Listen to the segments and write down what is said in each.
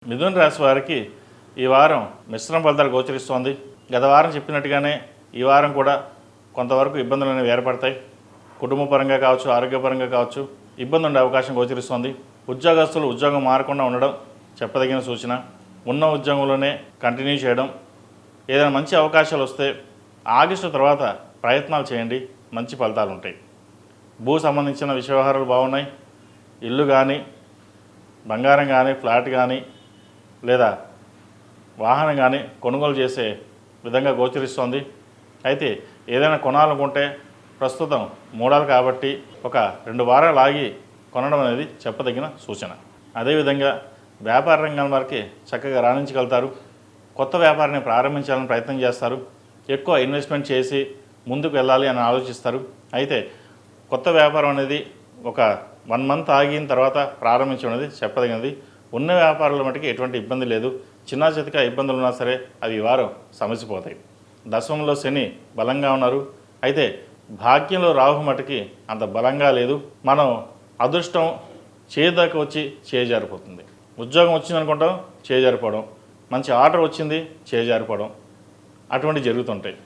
మిథున రాశి వారికి ఈ వారం మిశ్రమ ఫలితాలు గోచరిస్తోంది. గత వారం చెప్పినట్టుగానే ఈ వారం కూడా కొంతవరకు ఇబ్బందులు అనేవి ఏర్పడతాయి. కుటుంబ పరంగా కావచ్చు, ఆరోగ్యపరంగా కావచ్చు ఇబ్బంది ఉండే అవకాశం గోచరిస్తోంది. ఉద్యోగస్తులు ఉద్యోగం మారకుండా ఉండడం చెప్పదగిన సూచన. ఉన్న ఉద్యోగంలోనే కంటిన్యూ చేయడం. ఏదైనా మంచి అవకాశాలు వస్తే ఆగస్టు తర్వాత ప్రయత్నాలు చేయండి, మంచి ఫలితాలు ఉంటాయి. భూ సంబంధించిన విషయ వ్యవహారాలు బాగున్నాయి. ఇల్లు కానీ, బంగారం కానీ, ఫ్లాట్ కానీ లేదా వాహనం కానీ కొనుగోలు చేసే విధంగా గోచరిస్తోంది. అయితే ఏదైనా కొనాలనుకుంటే ప్రస్తుతం మూడాలు కాబట్టి ఒక 2 వారాలు ఆగి కొనడం అనేది చెప్పదగిన సూచన. అదేవిధంగా వ్యాపార రంగం వారికి చక్కగా రాణించగలుగుతారు. కొత్త వ్యాపారాన్ని ప్రారంభించాలని ప్రయత్నం చేస్తారు. ఎక్కువ ఇన్వెస్ట్మెంట్ చేసి ముందుకు వెళ్ళాలి అని ఆలోచిస్తారు. అయితే కొత్త వ్యాపారం అనేది ఒక 1 మంత్ ఆగిన తర్వాత ప్రారంభించడం అనేది చెప్పదగినది. ఉన్న వ్యాపారాల మటుకు ఎటువంటి ఇబ్బంది లేదు. చిన్న చితక ఇబ్బందులు ఉన్నా సరే అవి ఈ వారం సమసిపోతాయి. దశమంలో శని బలంగా ఉన్నారు. అయితే భాగ్యంలో రాహు మటుకి అంత బలంగా లేదు. మనం అదృష్టం చేదాకా వచ్చి చేజారిపోతుంది. ఉద్యోగం వచ్చిందనుకుంటాం, చేజారిపోవడం. మంచి ఆర్డర్ వచ్చింది, చేజారిపోవడం అటువంటి జరుగుతుంటాయి.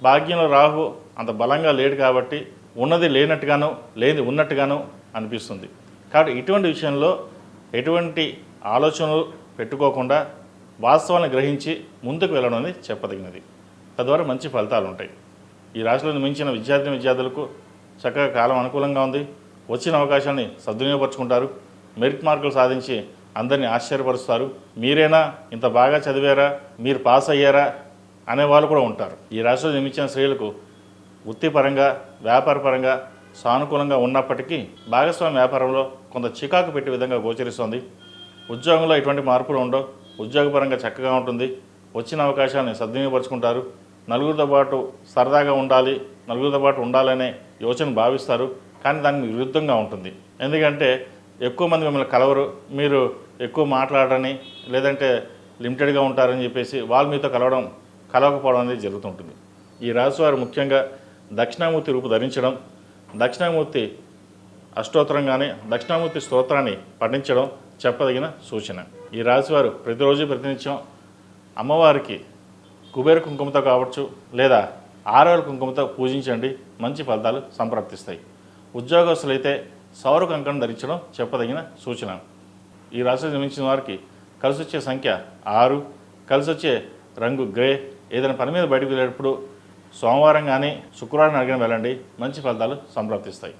భాగ్యంలో రాహు అంత బలంగా లేడు కాబట్టి ఉన్నది లేనట్టుగాను, లేనిది ఉన్నట్టుగాను అనిపిస్తుంది. కాబట్టి ఇటువంటి విషయంలో ఎటువంటి ఆలోచనలు పెట్టుకోకుండా వాస్తవాన్ని గ్రహించి ముందుకు వెళ్ళడం అనేది చెప్పదగినది. తద్వారా మంచి ఫలితాలు ఉంటాయి. ఈ రాశిలో మించిన విద్యార్థులకు చక్కగా కాలం అనుకూలంగా ఉంది. వచ్చిన అవకాశాన్ని సద్వినియోగపరుచుకుంటారు. మెరిట్ మార్కులు సాధించి అందరినీ ఆశ్చర్యపరుస్తారు. మీరేనా ఇంత బాగా చదివారా, మీరు పాస్ అయ్యారా అనేవాళ్ళు కూడా ఉంటారు. ఈ రాశిలో జన్మించిన స్త్రీలకు వృత్తిపరంగా, వ్యాపారపరంగా సానుకూలంగా ఉన్నప్పటికీ భాగస్వామి వ్యాపారంలో కొంత చికాకు పెట్టే విధంగా గోచరిస్తుంది. ఉద్యోగంలో ఎటువంటి మార్పులు ఉండవు. ఉద్యోగపరంగా చక్కగా ఉంటుంది. వచ్చిన అవకాశాన్ని సద్వినియోగపరుచుకుంటారు. నలుగురితో పాటు సరదాగా ఉండాలి, నలుగురితో పాటు ఉండాలనే యోచన భావిస్తారు. కానీ దానికి విరుద్ధంగా ఉంటుంది. ఎందుకంటే ఎక్కువ మంది మిమ్మల్ని కలవరు, మీరు ఎక్కువ మాట్లాడరని లేదంటే లిమిటెడ్గా ఉంటారని చెప్పేసి వాళ్ళు మీతో కలవకపోవడం అనేది జరుగుతుంటుంది. ఈ రాశి వారు ముఖ్యంగా దక్షిణామూర్తి రూపు ధరించడం, దక్షిణామూర్తి అష్టోత్తరం కానీ దక్షిణామూర్తి స్తోత్రాన్ని పఠించడం చెప్పదగిన సూచన. ఈ రాశివారు ప్రతిరోజు ప్రతినిత్యం అమ్మవారికి కుబేర కుంకుమతో కావచ్చు లేదా ఆరవెల కుంకుమతో పూజించండి, మంచి ఫలితాలు సంప్రాప్తిస్తాయి. ఉద్యోగస్తులైతే సౌర కంకణం ధరించడం చెప్పదగిన సూచన. ఈ రాశిలో జన్మించిన వారికి కలిసి వచ్చే సంఖ్య 6, కలిసి వచ్చే రంగు గ్రే. ఏదైనా పని మీద బయటకు వెళ్ళేటప్పుడు సోమవారం కానీ శుక్రవారం అడిగిన వెళ్ళండి, మంచి ఫలితాలు సంప్రాప్తిస్తాయి.